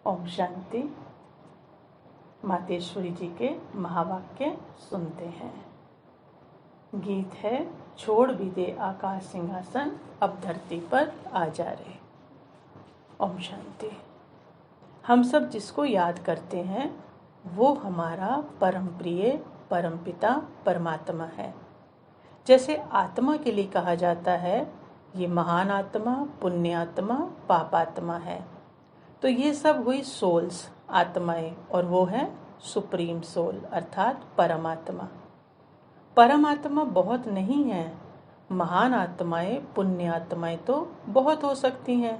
ओम शांति। मातेश्वरी जी के महावाक्य सुनते हैं। गीत है, छोड़ भी दे आकाश सिंहासन, अब धरती पर आ जा रे। ओम शांति। हम सब जिसको याद करते हैं वो हमारा परम प्रिय परमपिता परमात्मा है। जैसे आत्मा के लिए कहा जाता है ये महान आत्मा, पुण्य आत्मा, पाप आत्मा है। तो ये सब हुई सोल्स, आत्माएं, और वो है सुप्रीम सोल अर्थात परमात्मा। परमात्मा बहुत नहीं है। महान आत्माएं, पुण्य आत्माएं तो बहुत हो सकती हैं।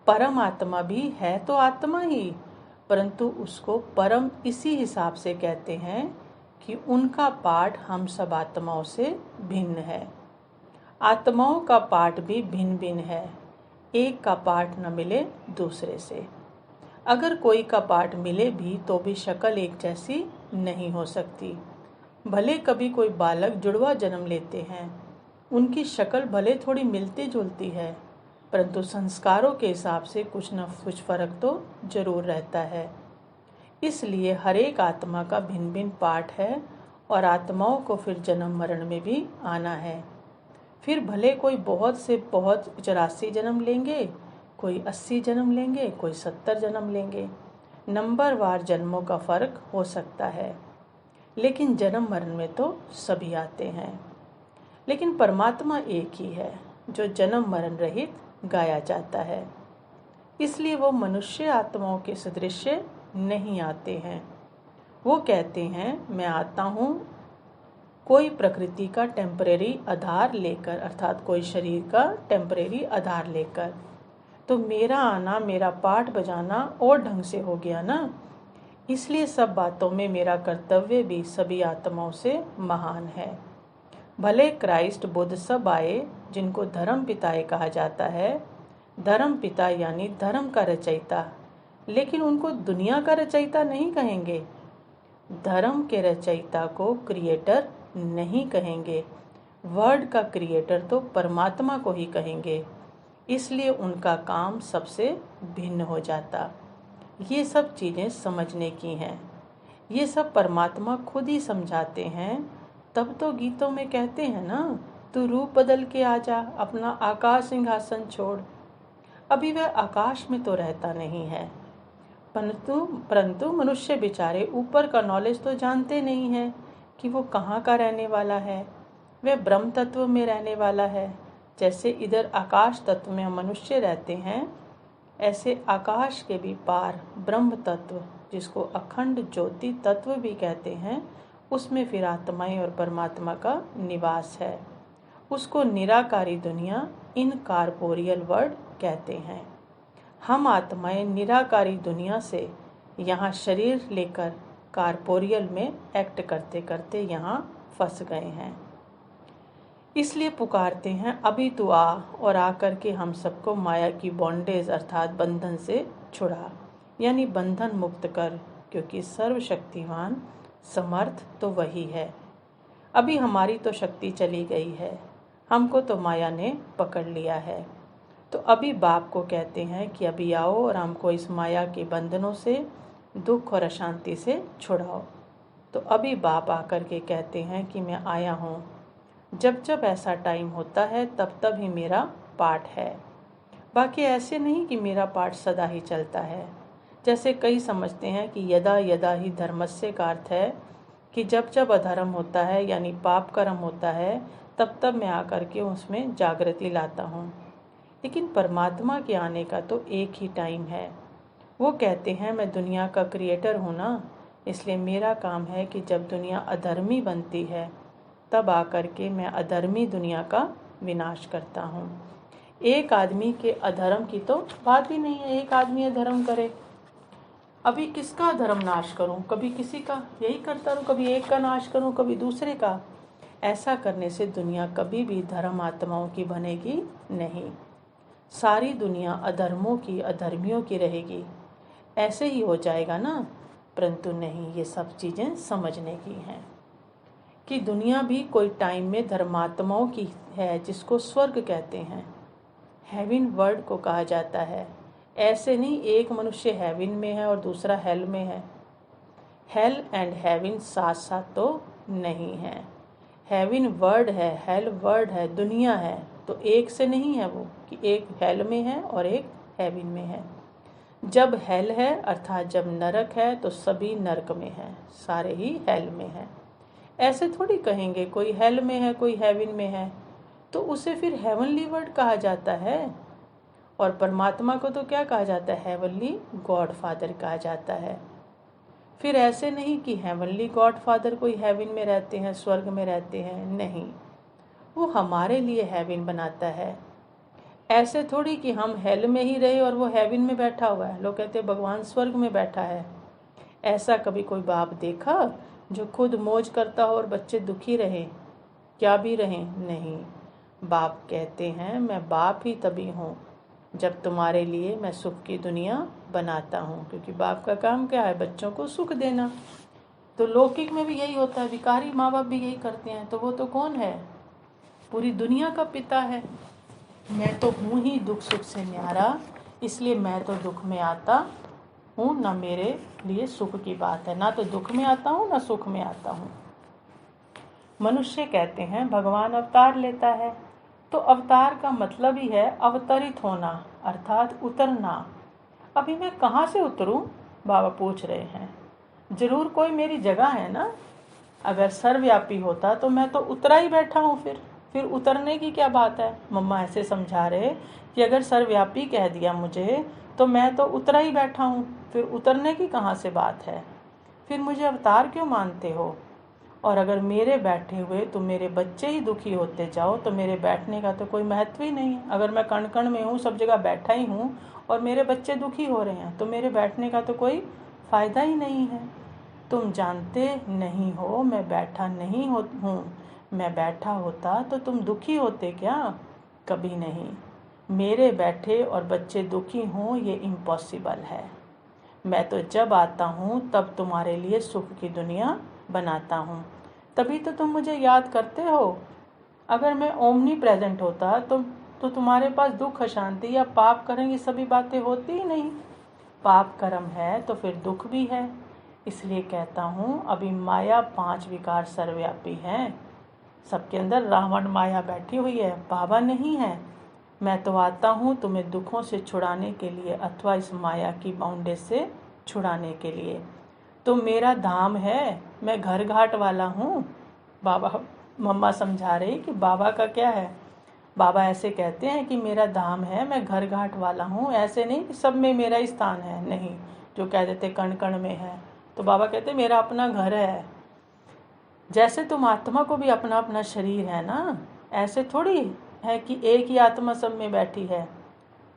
परमात्मा भी है तो आत्मा ही, परंतु उसको परम इसी हिसाब से कहते हैं कि उनका पाठ हम सब आत्माओं से भिन्न है। आत्माओं का पाठ भी भिन्न भिन्न है। एक का पाठ न मिले दूसरे से। अगर कोई का पाठ मिले भी तो भी शक्ल एक जैसी नहीं हो सकती। भले कभी कोई बालक जुड़वा जन्म लेते हैं, उनकी शक्ल भले थोड़ी मिलती जुलती है, परंतु संस्कारों के हिसाब से कुछ न कुछ फर्क तो जरूर रहता है। इसलिए हर एक आत्मा का भिन्न भिन्न पाठ है और आत्माओं को फिर जन्म मरण में भी आना है। फिर भले कोई बहुत से बहुत 84 जन्म लेंगे, कोई 80 जन्म लेंगे, कोई 70 जन्म लेंगे। नंबरवार जन्मों का फर्क हो सकता है, लेकिन जन्म मरण में तो सभी आते हैं। लेकिन परमात्मा एक ही है जो जन्म मरण रहित गाया जाता है। इसलिए वो मनुष्य आत्माओं के सदृश नहीं आते हैं। वो कहते हैं मैं आता हूँ कोई प्रकृति का टेम्परेरी आधार लेकर, अर्थात कोई शरीर का टेम्परेरी आधार लेकर। तो मेरा आना, मेरा पाठ बजाना और ढंग से हो गया ना। इसलिए सब बातों में मेरा कर्तव्य भी सभी आत्माओं से महान है। भले क्राइस्ट बुद्ध सब आए जिनको धर्म पिताए कहा जाता है, धर्म पिता यानी धर्म का रचयिता, लेकिन उनको दुनिया का रचयिता नहीं कहेंगे। धर्म के रचयिता को क्रिएटर नहीं कहेंगे। वर्ड का क्रिएटर तो परमात्मा को ही कहेंगे। इसलिए उनका काम सबसे भिन्न हो जाता। ये सब चीज़ें समझने की हैं। ये सब परमात्मा खुद ही समझाते हैं। तब तो गीतों में कहते हैं ना, तू रूप बदल के आ जा, अपना आकाश सिंहासन छोड़। अभी वह आकाश में तो रहता नहीं है, परंतु मनुष्य बेचारे ऊपर का नॉलेज तो जानते नहीं हैं कि वो कहाँ का रहने वाला है। वह ब्रह्म तत्व में रहने वाला है। जैसे इधर आकाश तत्व में हम मनुष्य रहते हैं, ऐसे आकाश के भी पार ब्रह्म तत्व, जिसको अखंड ज्योति तत्व भी कहते हैं, उसमें फिर आत्माएं और परमात्मा का निवास है। उसको निराकारी दुनिया, इनकॉर्पोरियल वर्ल्ड कहते हैं। हम आत्माएं निराकारी दुनिया से यहाँ शरीर लेकर कॉर्पोरियल में एक्ट करते करते यहाँ फंस गए हैं। इसलिए पुकारते हैं अभी तू आ, और आकर के हम सबको माया की बॉन्डेज अर्थात बंधन से छुड़ा, यानी बंधन मुक्त कर, क्योंकि सर्वशक्तिवान समर्थ तो वही है। अभी हमारी तो शक्ति चली गई है, हमको तो माया ने पकड़ लिया है। तो अभी बाप को कहते हैं कि अभी आओ और हमको इस माया के बंधनों से, दुख और अशांति से छुड़ाओ। तो अभी बाप आकर के कहते हैं कि मैं आया हूँ। जब जब ऐसा टाइम होता है तब तब ही मेरा पाठ है। बाकी ऐसे नहीं कि मेरा पाठ सदा ही चलता है। जैसे कई समझते हैं कि यदा यदा ही धर्मस्य का अर्थ है कि जब जब अधर्म होता है यानी पाप कर्म होता है तब तब मैं आकर के उसमें जागृति लाता हूँ। लेकिन परमात्मा के आने का तो एक ही टाइम है। वो कहते हैं मैं दुनिया का क्रिएटर हूँ ना, इसलिए मेरा काम है कि जब दुनिया अधर्मी बनती है तब आकर के मैं अधर्मी दुनिया का विनाश करता हूँ। एक आदमी के अधर्म की तो बात ही नहीं है, एक आदमी अधर्म करे। अभी किसका धर्म नाश करूँ? कभी किसी का यही करता रहूँ, कभी एक का नाश करूँ, कभी दूसरे का। ऐसा करने से दुनिया कभी भी धर्म आत्माओं की बनेगी नहीं। सारी दुनिया अधर्मों की, अधर्मियों की रहेगी। ऐसे ही हो जाएगा ना। परंतु नहीं, ये सब चीज़ें समझने की हैं कि दुनिया भी कोई टाइम में धर्मात्माओं की है, जिसको स्वर्ग कहते हैं। हेवन वर्ड को कहा जाता है। ऐसे नहीं एक मनुष्य हेवन में है और दूसरा हेल में है। हेल एंड हेवन साथ साथ तो नहीं है। हेवन वर्ड है, हेल वर्ड है, दुनिया है, तो एक से नहीं है वो कि एक हेल में है और एक हेवन में है। जब हेल है अर्थात जब नरक है तो सभी नरक में है, सारे ही हेल में है। ऐसे थोड़ी कहेंगे कोई हेल में है कोई हेवन में है, तो उसे फिर हेवनली वर्ड कहा जाता है। और परमात्मा को तो क्या कहा जाता है? हेवनली गॉड फादर कहा जाता है। फिर ऐसे नहीं कि हेवनली गॉड फादर कोई हेवन में रहते हैं, स्वर्ग में रहते हैं, नहीं, वो हमारे लिए हेवन बनाता है। ऐसे थोड़ी कि हम हेल में ही रहे और वो हेवन में बैठा हुआ है। लोग कहते हैं भगवान स्वर्ग में बैठा है। ऐसा कभी कोई बाप देखा जो खुद मौज करता हो और बच्चे दुखी रहे, क्या भी रहें? नहीं। बाप कहते हैं मैं बाप ही तभी हूँ जब तुम्हारे लिए मैं सुख की दुनिया बनाता हूँ, क्योंकि बाप का काम क्या है? बच्चों को सुख देना। तो लौकिक में भी यही होता है, भिखारी माँ बाप भी यही करते हैं। तो वो तो कौन है? पूरी दुनिया का पिता है। मैं तो हूँ ही दुख सुख से न्यारा, इसलिए मैं तो दुख में आता हूँ, ना मेरे लिए सुख की बात है। ना तो दुख में आता हूँ ना सुख में आता हूँ। मनुष्य कहते हैं भगवान अवतार लेता है, तो अवतार का मतलब ही है अवतरित होना अर्थात उतरना। अभी मैं कहाँ से उतरूं? बाबा पूछ रहे हैं। जरूर कोई मेरी जगह है ना। अगर सर्वव्यापी होता तो मैं तो उतरा ही बैठा हूँ, फिर उतरने की क्या बात है? मम्मा ऐसे समझा रहे कि अगर सर्वव्यापी कह दिया मुझे तो मैं तो उतरा ही बैठा हूँ, फिर उतरने की कहाँ से बात है? फिर मुझे अवतार क्यों मानते हो? और अगर मेरे बैठे हुए तुम मेरे बच्चे ही दुखी होते जाओ तो मेरे बैठने का तो कोई महत्व ही नहीं है। अगर मैं कण कण में हूँ, सब जगह बैठा ही हूँ और मेरे बच्चे दुखी हो रहे हैं, तो मेरे बैठने का तो कोई फ़ायदा ही नहीं है। तुम जानते नहीं हो मैं बैठा नहीं हूँ। मैं बैठा होता तो तुम दुखी होते क्या? कभी नहीं। मेरे बैठे और बच्चे दुखी हों ये इम्पॉसिबल है। मैं तो जब आता हूँ तब तुम्हारे लिए सुख की दुनिया बनाता हूँ, तभी तो तुम मुझे याद करते हो। अगर मैं ओमनी प्रेजेंट होता तो तुम्हारे पास दुख अशांति या पाप कर्म ये सभी बातें होती ही नहीं। पाप कर्म है तो फिर दुख भी है। इसलिए कहता हूँ अभी माया 5 विकार सर्वव्यापी हैं। सबके अंदर रावण माया बैठी हुई है, बाबा नहीं है। मैं तो आता हूँ तुम्हें दुखों से छुड़ाने के लिए अथवा इस माया की बाउंडेज से छुड़ाने के लिए। तो मेरा धाम है, मैं घर घाट वाला हूँ। बाबा मम्मा समझा रही कि बाबा का क्या है। बाबा ऐसे कहते हैं कि मेरा धाम है, मैं घर घाट वाला हूँ। ऐसे नहीं कि सब में मेरा ही स्थान है, नहीं। जो कह देते कण कण में है, तो बाबा कहते मेरा अपना घर है। जैसे तुम आत्मा को भी अपना अपना शरीर है ना, ऐसे थोड़ी है कि एक ही आत्मा सब में बैठी है।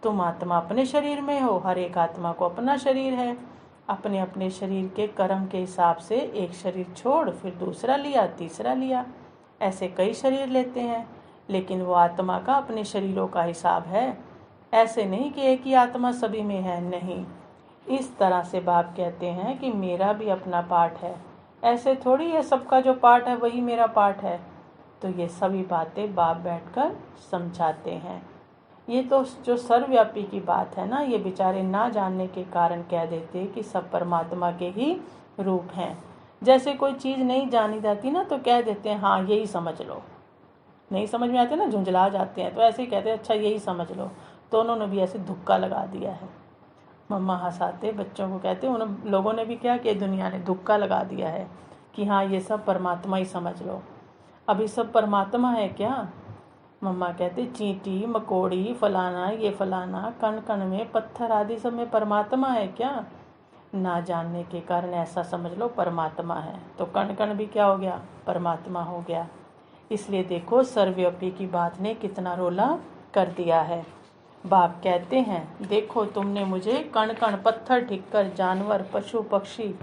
तुम आत्मा अपने शरीर में हो, हर एक आत्मा को अपना शरीर है। अपने अपने शरीर के कर्म के हिसाब से एक शरीर छोड़ फिर दूसरा लिया, तीसरा लिया, ऐसे कई शरीर लेते हैं। लेकिन वो आत्मा का अपने शरीरों का हिसाब है। ऐसे नहीं कि एक ही आत्मा सभी में है, नहीं। इस तरह से बाप कहते हैं कि मेरा भी अपना पार्ट है। ऐसे थोड़ी है सबका जो पार्ट है वही मेरा पार्ट है। तो ये सभी बातें बाप बैठकर समझाते हैं। ये तो जो सर्वव्यापी की बात है ना, ये बेचारे ना जानने के कारण कह देते कि सब परमात्मा के ही रूप हैं। जैसे कोई चीज़ नहीं जानी जाती ना तो कह देते हैं हाँ यही समझ लो। नहीं समझ में आते ना, झुंझला जाते हैं, तो ऐसे ही कहते हैं अच्छा यही समझ लो। तो उन्होंने भी ऐसे धुक्का लगा दिया है। मम्मा हंसाते बच्चों को कहते उन लोगों ने भी क्या किया, दुनिया ने धुक्का लगा दिया है कि हाँ ये सब परमात्मा ही समझ लो। अभी सब परमात्मा है क्या? मम्मा कहते चींटी मकोड़ी फलाना ये फलाना कण कण में पत्थर आदि सब में परमात्मा है क्या? ना जानने के कारण ऐसा समझ लो परमात्मा है। तो कण कण भी क्या हो गया? परमात्मा हो गया। इसलिए देखो सर्वव्यापी की बात ने कितना रोला कर दिया है। बाप कहते हैं देखो तुमने मुझे कण कण पत्थर ठिक्कर जानवर पशु पक्षी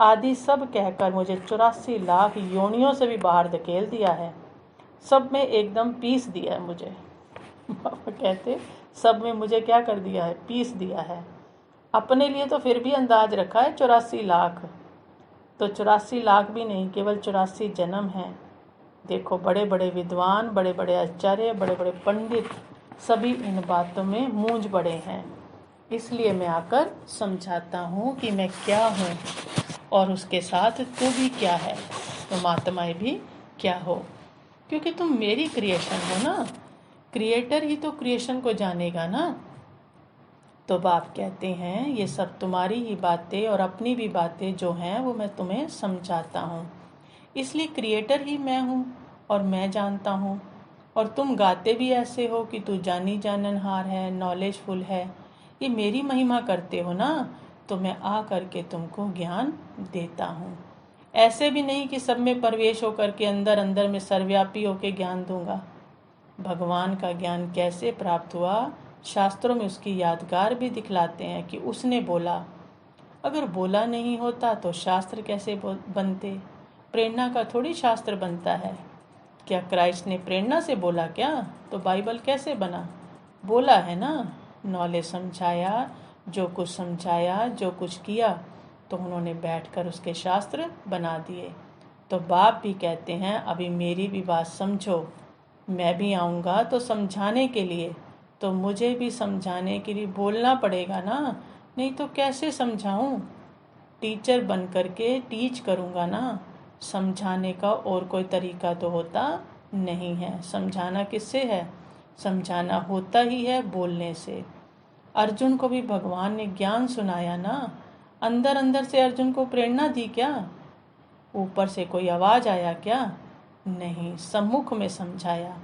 आदि सब कहकर मुझे 84 लाख योनियों से भी बाहर धकेल दिया है। सब में एकदम पीस दिया है मुझे। बाबा कहते सब में मुझे क्या कर दिया है? पीस दिया है। अपने लिए तो फिर भी अंदाज रखा है 84 लाख। तो 84 लाख भी नहीं, केवल 84 जन्म हैं। देखो बड़े बड़े विद्वान, बड़े बड़े आचार्य, बड़े बड़े पंडित सभी इन बातों में मूंझ पड़े हैं। इसलिए मैं आकर समझाता हूँ कि मैं क्या हूँ और उसके साथ तू भी क्या है, तुम आत्माएं भी क्या हो, क्योंकि तुम मेरी क्रिएशन हो ना। क्रिएटर ही तो क्रिएशन को जानेगा ना। तो बाप कहते हैं ये सब तुम्हारी ही बातें और अपनी भी बातें जो हैं वो मैं तुम्हें समझाता हूँ, इसलिए क्रिएटर ही मैं हूँ और मैं जानता हूँ। और तुम गाते भी ऐसे हो कि तू जानी जाननहार है, नॉलेजफुल है, ये मेरी महिमा करते हो ना, तो मैं आ करके तुमको ज्ञान देता हूँ। ऐसे भी नहीं कि सब में प्रवेश होकर के अंदर अंदर में सर्वव्यापी होकर ज्ञान दूंगा। भगवान का ज्ञान कैसे प्राप्त हुआ, शास्त्रों में उसकी यादगार भी दिखलाते हैं कि उसने बोला। अगर बोला नहीं होता तो शास्त्र कैसे बनते? प्रेरणा का थोड़ी शास्त्र बनता है। क्या क्राइस्ट ने प्रेरणा से बोला क्या? तो बाइबल कैसे बना? बोला है ना। नॉलेज समझाया, जो कुछ समझाया, जो कुछ किया, तो उन्होंने बैठकर उसके शास्त्र बना दिए। तो बाप भी कहते हैं अभी मेरी भी बात समझो, मैं भी आऊँगा तो समझाने के लिए, तो मुझे भी समझाने के लिए बोलना पड़ेगा ना, नहीं तो कैसे समझाऊं? टीचर बन करके टीच करूँगा ना। समझाने का और कोई तरीका तो होता नहीं है। समझाना किससे है? समझाना होता ही है बोलने से। अर्जुन को भी भगवान ने ज्ञान सुनाया ना। अंदर अंदर से अर्जुन को प्रेरणा दी क्या? ऊपर से कोई आवाज़ आया क्या? नहीं, सम्मुख में समझाया।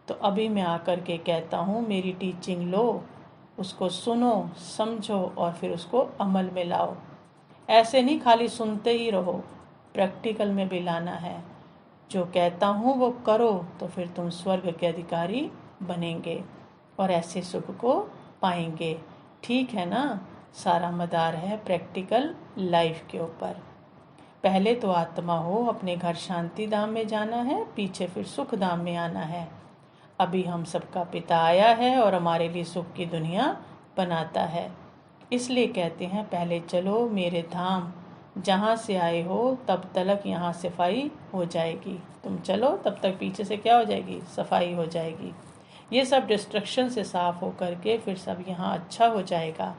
तो अभी मैं आकर के कहता हूँ मेरी टीचिंग लो, उसको सुनो, समझो और फिर उसको अमल में लाओ। ऐसे नहीं खाली सुनते ही रहो, प्रैक्टिकल में भी लाना है। जो कहता हूँ वो करो, तो फिर तुम स्वर्ग के अधिकारी बनेंगे और ऐसे सुख को पाएंगे। ठीक है ना? सारा मदार है प्रैक्टिकल लाइफ के ऊपर। पहले तो आत्मा हो, अपने घर शांति धाम में जाना है, पीछे फिर सुख धाम में आना है। अभी हम सबका पिता आया है और हमारे लिए सुख की दुनिया बनाता है। इसलिए कहते हैं पहले चलो मेरे धाम, जहाँ से आए हो तब तक यहाँ सफाई हो जाएगी। तुम चलो तब तक पीछे से क्या हो जाएगी? सफाई हो जाएगी। ये सब डिस्ट्रक्शन से साफ हो करके फिर सब यहाँ अच्छा हो जाएगा।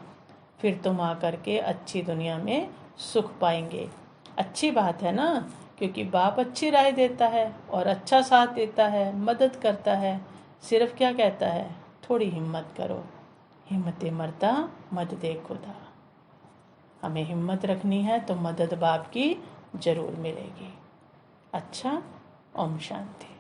फिर तुम आकर के अच्छी दुनिया में सुख पाएंगे। अच्छी बात है ना, क्योंकि बाप अच्छी राय देता है और अच्छा साथ देता है, मदद करता है। सिर्फ क्या कहता है? थोड़ी हिम्मत करो, हिम्मत मरदा मदद खुदा। हमें हिम्मत रखनी है तो मदद बाप की जरूर मिलेगी। अच्छा, ओम शांति।